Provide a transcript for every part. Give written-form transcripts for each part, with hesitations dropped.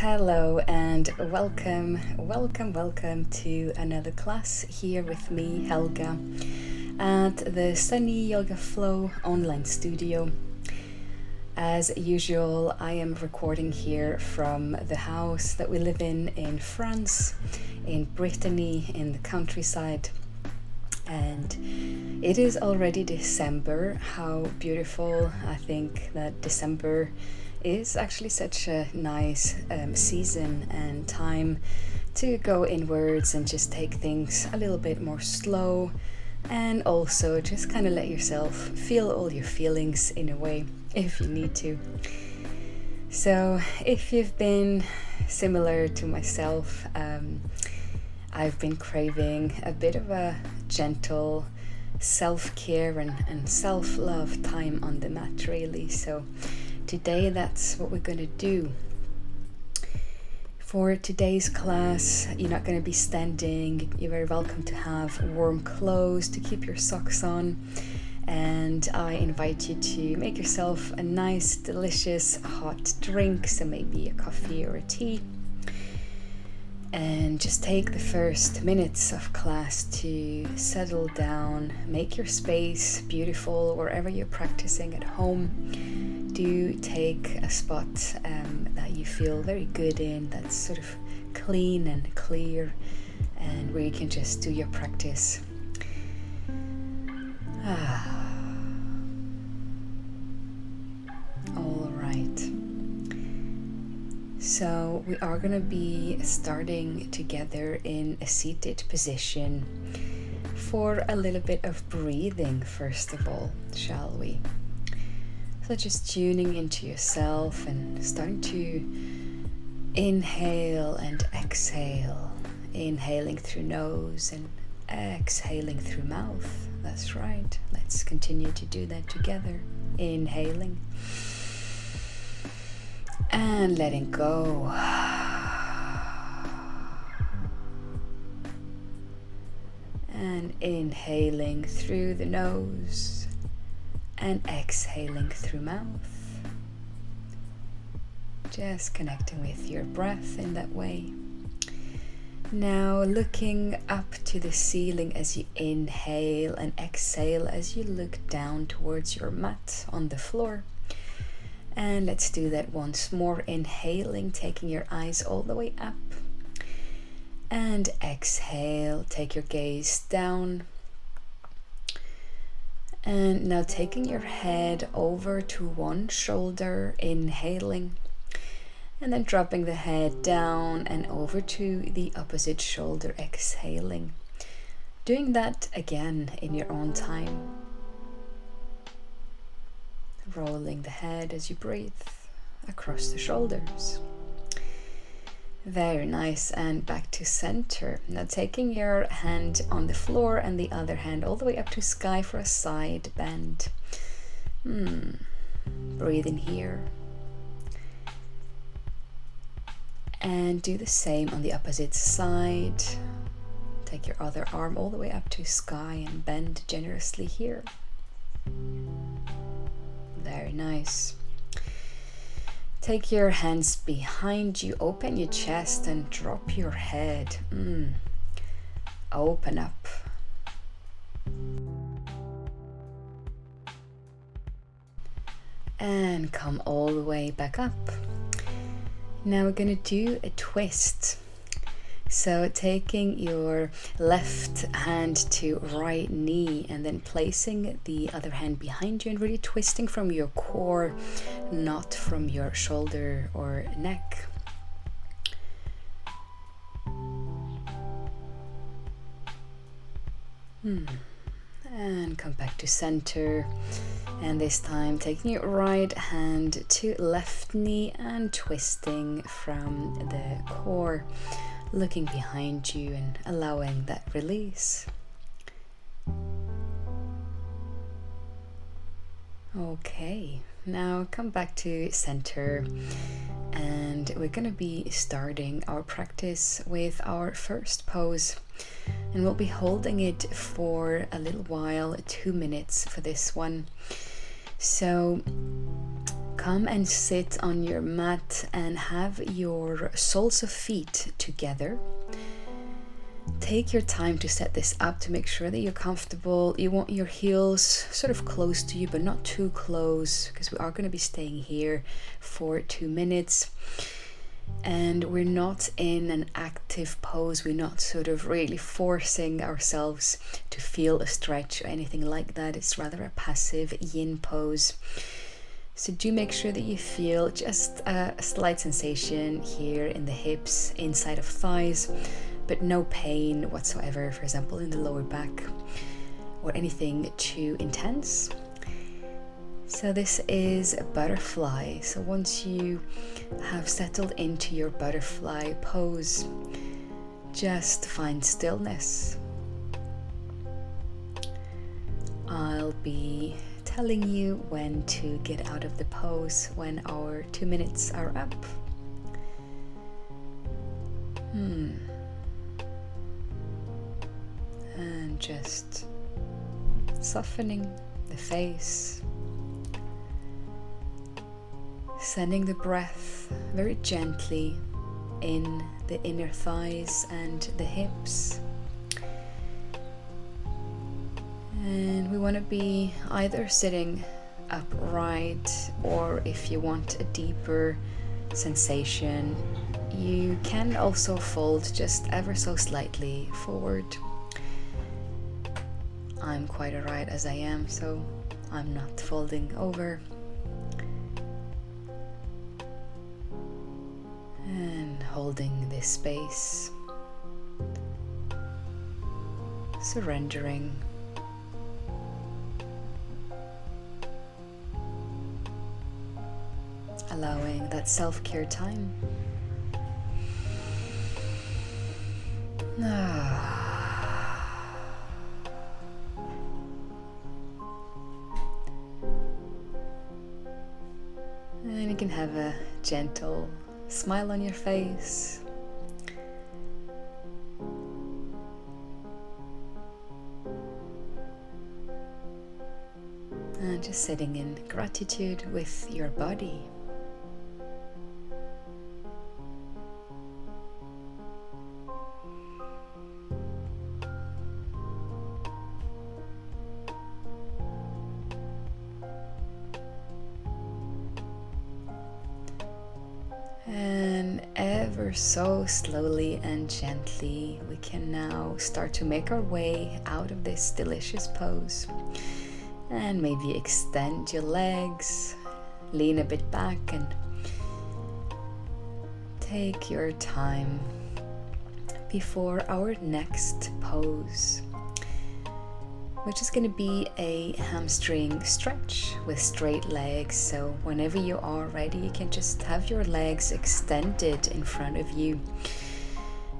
Hello and welcome to another class here with me, Helga, at the Sunny Yoga Flow online studio. As usual, I am recording here from the house that we live in France, in Brittany, in the countryside. And it is already December. How beautiful. I think that December is actually such a nice season and time to go inwards and just take things a little bit more slow, and also just kind of let yourself feel all your feelings in a way if you need to. So if you've been similar to myself, I've been craving a bit of a gentle self-care and self-love time on the mat, really. So today that's what we're going to do. For today's class, you're not going to be standing. You're very welcome to have warm clothes to keep your socks on. And I invite you to make yourself a nice, delicious hot drink, so maybe a coffee or a tea. And just take the first minutes of class to settle down, make your space beautiful wherever you're practicing at home. Do take a spot that you feel very good in, that's sort of clean and clear, and where you can just do your practice. All right. So we are going to be starting together in a seated position for a little bit of breathing first of all, shall we? So just tuning into yourself and starting to inhale and exhale. Inhaling through nose and exhaling through mouth. That's right. Let's continue to do that together. Inhaling. And letting go. And inhaling through the nose and exhaling through mouth. Just connecting with your breath in that way. Now looking up to the ceiling as you inhale and exhale as you look down towards your mat on the floor. And let's do that once more. Inhaling, taking your eyes all the way up. And exhale, take your gaze down. And now taking your head over to one shoulder, inhaling. And then dropping the head down and over to the opposite shoulder, exhaling. Doing that again in your own time. Rolling the head as you breathe across the shoulders. Very nice. And back to center. Now taking your hand on the floor and the other hand all the way up to sky for a side bend. Breathe in here. And do the same on the opposite side. Take your other arm all the way up to sky and bend generously here. Very nice. Take your hands behind you, open your chest and drop your head. Open up. And come all the way back up. Now we're going to do a twist. So taking your left hand to right knee and then placing the other hand behind you and really twisting from your core, not from your shoulder or neck. And come back to center. And this time taking your right hand to left knee and twisting from the core, looking behind you and allowing that release. Okay, now come back to center, and we're going to be starting our practice with our first pose, and we'll be holding it for a little while, 2 minutes for this one. So come and sit on your mat and have your soles of feet together. Take your time to set this up to make sure that you're comfortable. You want your heels sort of close to you, but not too close, because we are going to be staying here for 2 minutes. And we're not in an active pose. We're not sort of really forcing ourselves to feel a stretch or anything like that. It's rather a passive yin pose. So do make sure that you feel just a slight sensation here in the hips, inside of thighs, but no pain whatsoever, for example, in the lower back or anything too intense. So this is a butterfly. So once you have settled into your butterfly pose, just find stillness. I'll be telling you when to get out of the pose when our 2 minutes are up. And just softening the face, sending the breath very gently in the inner thighs and the hips. And we want to be either sitting upright, or if you want a deeper sensation, you can also fold just ever so slightly forward. I'm quite alright as I am, so I'm not folding over. And holding this space, surrendering. Allowing that self-care time. And you can have a gentle smile on your face. And just sitting in gratitude with your body. And ever so slowly and gently, we can now start to make our way out of this delicious pose. And maybe extend your legs, lean a bit back, and take your time before our next pose, which is going to be a hamstring stretch with straight legs. So whenever you are ready, you can just have your legs extended in front of you.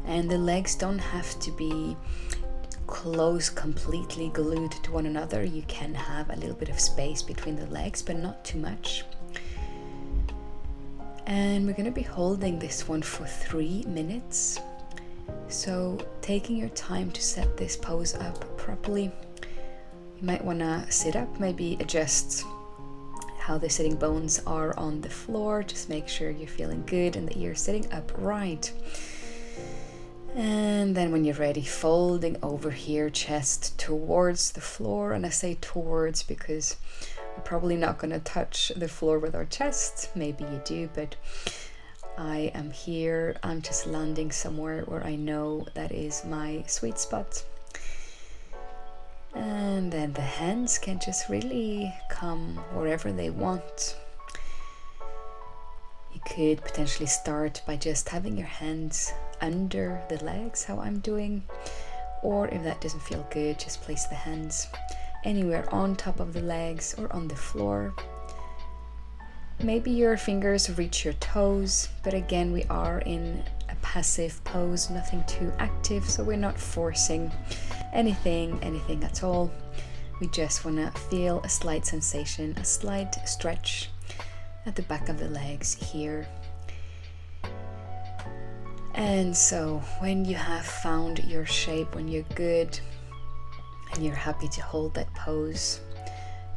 And the legs don't have to be close, completely glued to one another. You can have a little bit of space between the legs, but not too much. And we're going to be holding this one for 3 minutes. So taking your time to set this pose up properly. You might want to sit up, maybe adjust how the sitting bones are on the floor. Just make sure you're feeling good and that you're sitting upright. And then when you're ready, folding over here, chest towards the floor. And I say towards because we're probably not going to touch the floor with our chest. Maybe you do, but I am here. I'm just landing somewhere where I know that is my sweet spot. And then the hands can just really come wherever they want. You could potentially start by just having your hands under the legs, how I'm doing. Or if that doesn't feel good, just place the hands anywhere on top of the legs or on the floor. Maybe your fingers reach your toes, but again, we are in a passive pose, nothing too active, so we're not forcing anything at all. We just want to feel a slight sensation, a slight stretch at the back of the legs here. And so when you have found your shape, when you're good and you're happy to hold that pose,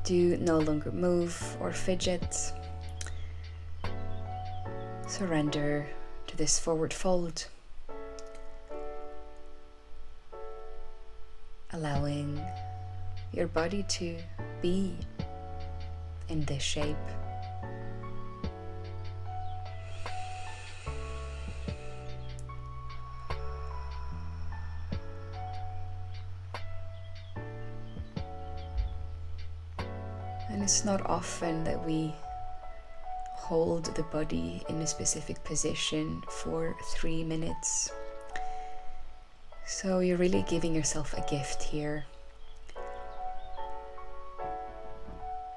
do no longer move or fidget. Surrender to this forward fold, allowing your body to be in this shape. And it's not often that we hold the body in a specific position for 3 minutes. So you're really giving yourself a gift here.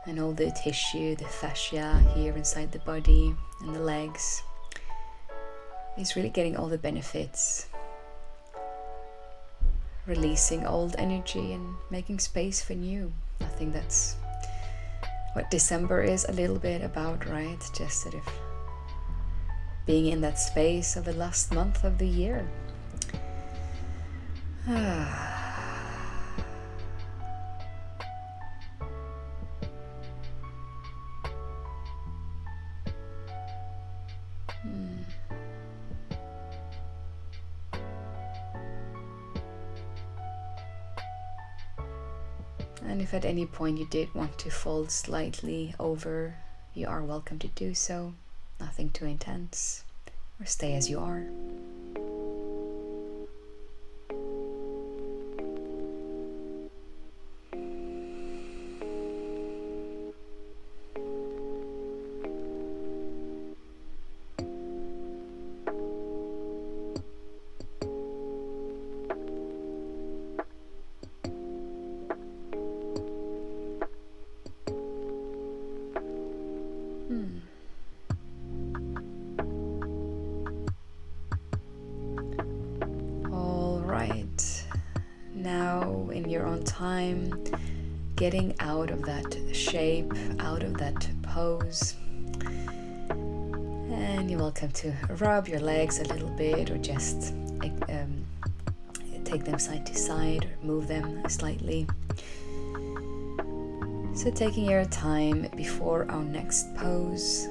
And all the tissue, the fascia here inside the body and the legs is really getting all the benefits. Releasing old energy and making space for new. I think that's what December is a little bit about, right? Just sort of being in that space of the last month of the year. And if at any point you did want to fold slightly over, you are welcome to do so. Nothing too intense, or stay as you are. Now, in your own time, getting out of that shape, out of that pose. And you're welcome to rub your legs a little bit, or just take them side to side, or move them slightly. So taking your time before our next pose.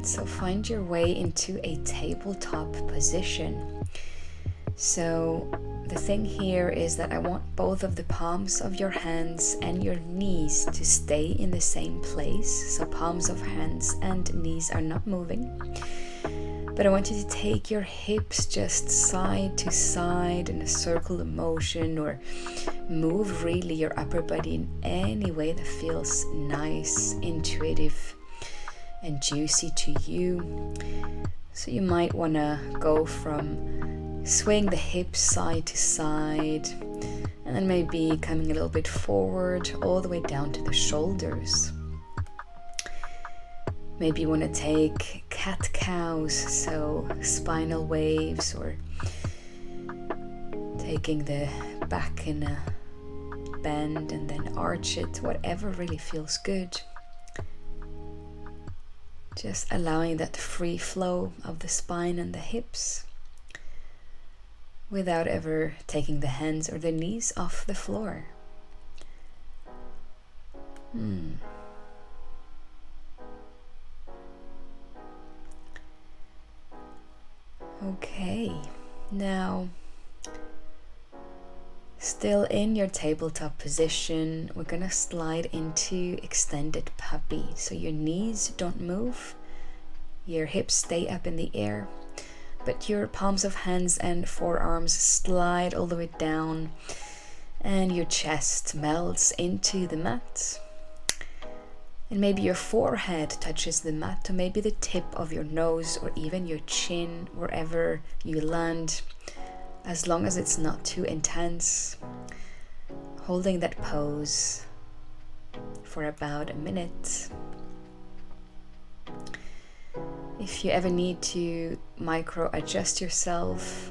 So find your way into a tabletop position. So the thing here is that I want both of the palms of your hands and your knees to stay in the same place. So palms of hands and knees are not moving. But I want you to take your hips just side to side in a circular motion, or move really your upper body in any way that feels nice, intuitive, and juicy to you. So you might want to go from swing the hips side to side, and then maybe coming a little bit forward all the way down to the shoulders. Maybe you want to take cat-cows, so spinal waves, or taking the back in a bend and then arch it, whatever really feels good. Just allowing that free flow of the spine and the hips without ever taking the hands or the knees off the floor. Okay, now still in your tabletop position, we're gonna slide into extended puppy. So your knees don't move, your hips stay up in the air, but your palms of hands and forearms slide all the way down, and your chest melts into the mat. And maybe your forehead touches the mat, or maybe the tip of your nose, or even your chin, wherever you land. As long as it's not too intense, holding that pose for about a minute. If you ever need to micro adjust yourself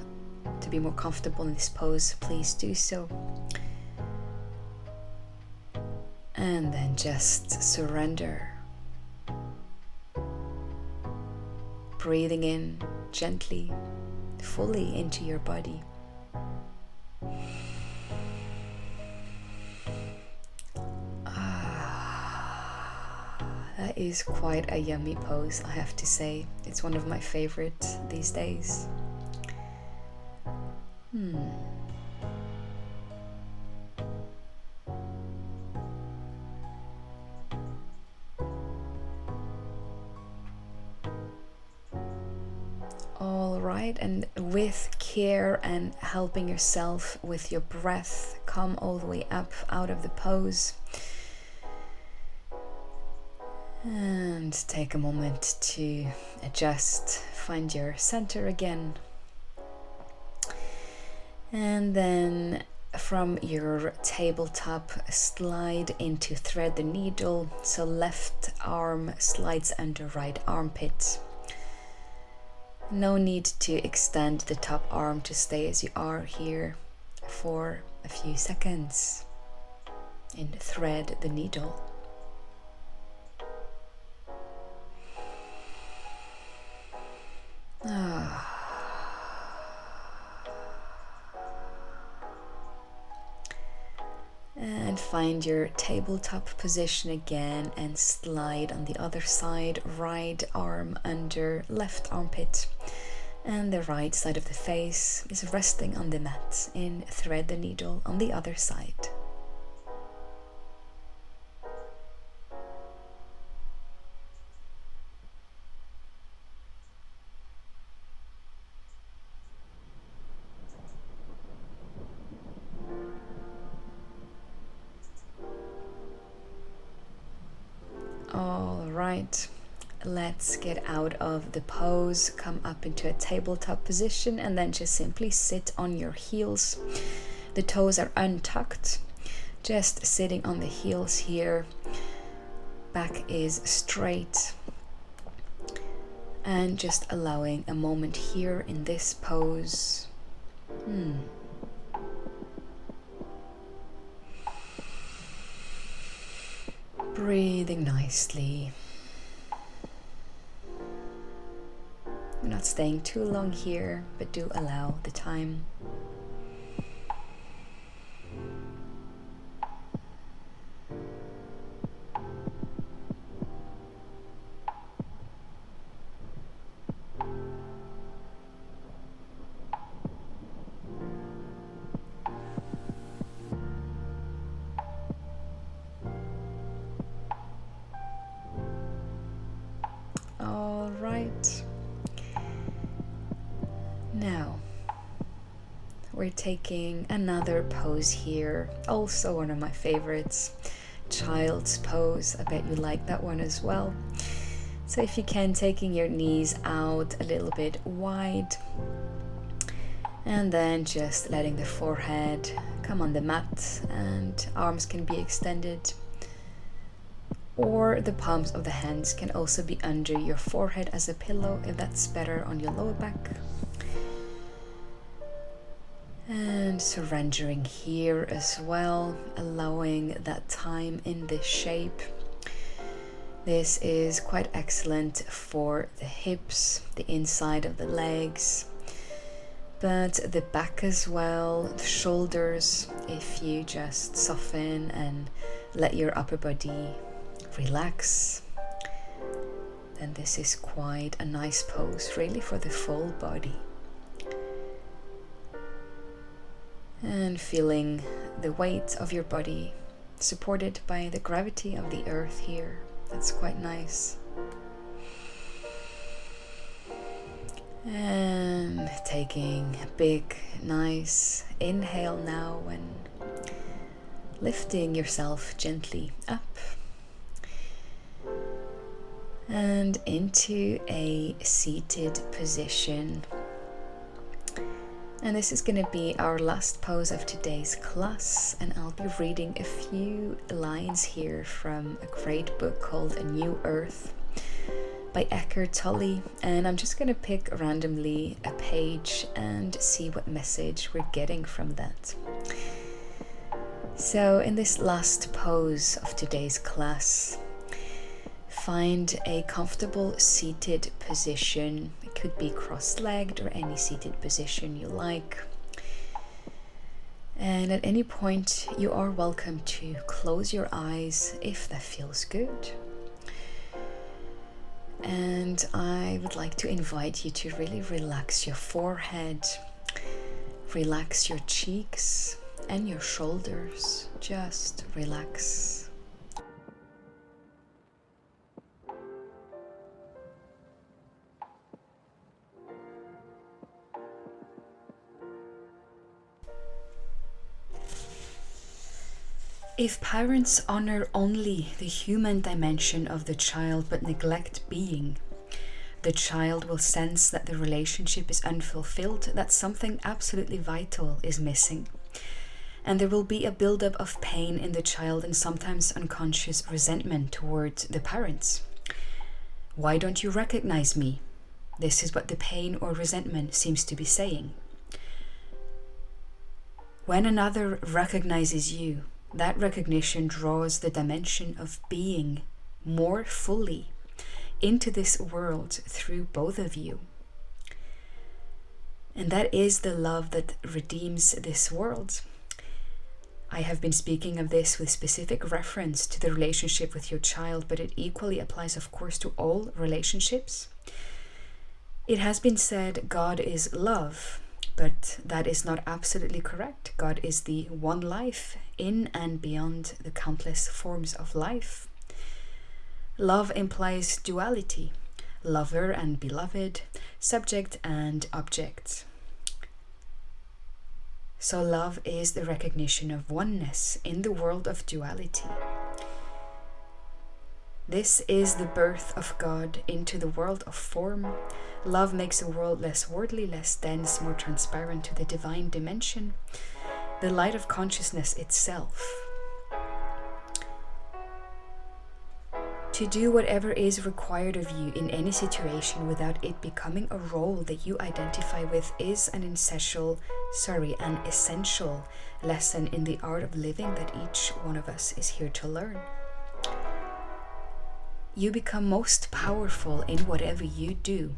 to be more comfortable in this pose, please do so. And then just surrender. Breathing in gently, fully into your body. is quite a yummy pose, I have to say. It's one of my favorites these days. All right, and with care and helping yourself with your breath, come all the way up out of the pose. And take a moment to adjust, find your center again. And then from your tabletop, slide into thread the needle. So left arm slides under right armpit. No need to extend the top arm, to stay as you are here for a few seconds. And thread the needle. And find your tabletop position again and slide on the other side, right arm under left armpit, and the right side of the face is resting on the mat, and thread the needle on the other side. All right, let's get out of the pose, come up into a tabletop position, and then just simply sit on your heels. The toes are untucked, just sitting on the heels here. Back is straight, and just allowing a moment here in this pose. Breathing nicely. We're not staying too long here, but do allow the time. All right. Now, we're taking another pose here, also one of my favorites, child's pose. I bet you like that one as well. So if you can, taking your knees out a little bit wide, and then just letting the forehead come on the mat, and arms can be extended, or the palms of the hands can also be under your forehead as a pillow if that's better on your lower back. And surrendering here as well, allowing that time in this shape. This is quite excellent for the hips, the inside of the legs, but the back as well, the shoulders. If you just soften and let your upper body relax, then this is quite a nice pose, really, for the full body. And feeling the weight of your body supported by the gravity of the earth here. That's quite nice. And taking a big, nice inhale now, and lifting yourself gently up and into a seated position. And this is going to be our last pose of today's class, and I'll be reading a few lines here from a great book called A New Earth by Eckhart Tolle, and I'm just going to pick randomly a page and see what message we're getting from that. So in this last pose of today's class, find a comfortable seated position. It could be cross-legged or any seated position you like. And at any point, you are welcome to close your eyes if that feels good. And I would like to invite you to really relax your forehead, relax your cheeks and your shoulders. Just relax. If parents honor only the human dimension of the child but neglect being, the child will sense that the relationship is unfulfilled, that something absolutely vital is missing. And there will be a buildup of pain in the child and sometimes unconscious resentment towards the parents. Why don't you recognize me? This is what the pain or resentment seems to be saying. When another recognizes you, that recognition draws the dimension of being more fully into this world through both of you. And that is the love that redeems this world. I have been speaking of this with specific reference to the relationship with your child, but it equally applies, of course, to all relationships. It has been said God is love, but that is not absolutely correct. God is the one life in and beyond the countless forms of life. Love implies duality, lover and beloved, subject and object. So love is the recognition of oneness in the world of duality. This is the birth of God into the world of form. Love makes a world less worldly, less dense, more transparent to the divine dimension, the light of consciousness itself. To do whatever is required of you in any situation without it becoming a role that you identify with is an essential lesson in the art of living that each one of us is here to learn. You become most powerful in whatever you do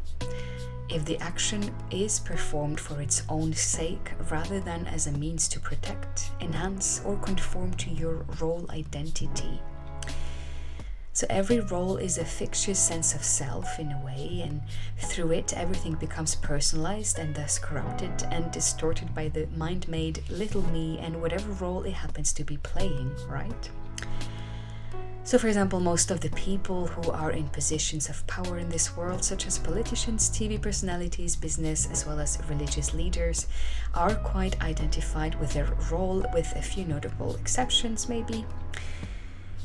if the action is performed for its own sake rather than as a means to protect, enhance, or conform to your role identity. So every role is a fictitious sense of self in a way, and through it everything becomes personalized and thus corrupted and distorted by the mind-made little me and whatever role it happens to be playing, right? So for example, most of the people who are in positions of power in this world, such as politicians, TV personalities, business, as well as religious leaders, are quite identified with their role, with a few notable exceptions maybe.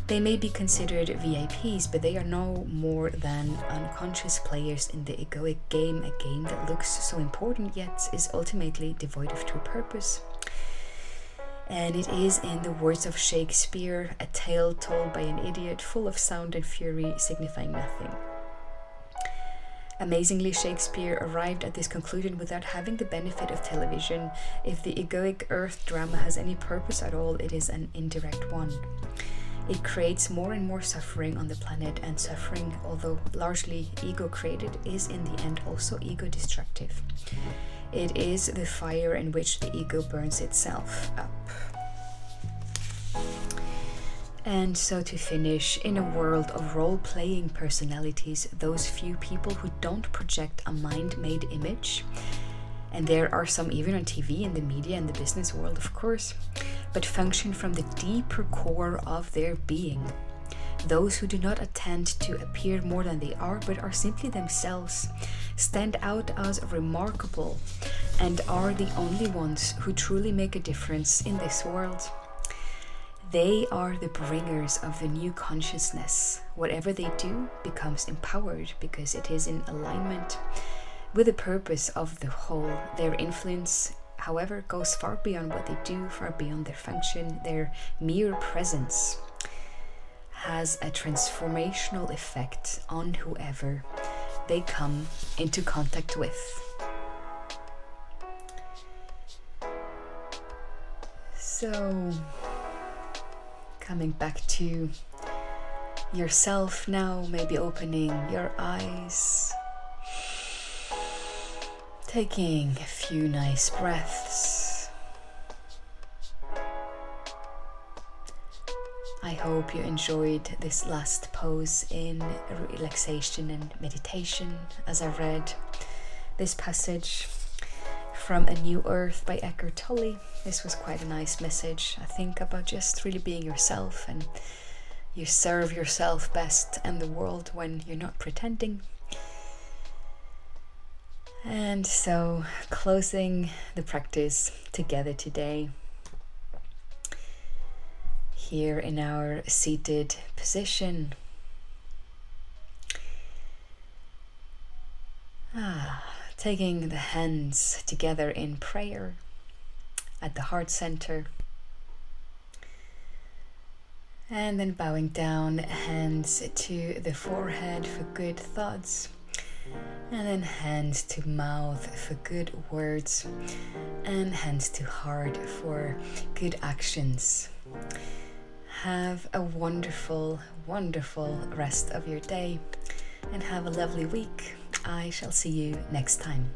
They may be considered VIPs, but they are no more than unconscious players in the egoic game, a game that looks so important yet is ultimately devoid of true purpose. And it is, in the words of Shakespeare, a tale told by an idiot, full of sound and fury, signifying nothing. Amazingly, Shakespeare arrived at this conclusion without having the benefit of television. If the egoic earth drama has any purpose at all, it is an indirect one. It creates more and more suffering on the planet, and suffering, although largely ego-created, is in the end also ego-destructive. It is the fire in which the ego burns itself up. And so to finish, in a world of role-playing personalities, those few people who don't project a mind-made image, and there are some even on TV and the media and the business world, of course, but function from the deeper core of their being. Those who do not attend to appear more than they are, but are simply themselves, stand out as remarkable and are the only ones who truly make a difference in this world. They are the bringers of the new consciousness. Whatever they do becomes empowered because it is in alignment with the purpose of the whole. Their influence, however, goes far beyond what they do, far beyond their function. Their mere presence has a transformational effect on whoever they come into contact with. So, coming back to yourself now, maybe opening your eyes, taking a few nice breaths. I hope you enjoyed this last pose in relaxation and meditation as I read this passage from A New Earth by Eckhart Tolle. This was quite a nice message, I think, about just really being yourself, and you serve yourself best and the world when you're not pretending. And so, closing the practice together today, here in our seated position. Taking the hands together in prayer at the heart center. And then bowing down, hands to the forehead for good thoughts. And then hands to mouth for good words. And hands to heart for good actions. Have a wonderful, wonderful rest of your day. And have a lovely week. I shall see you next time.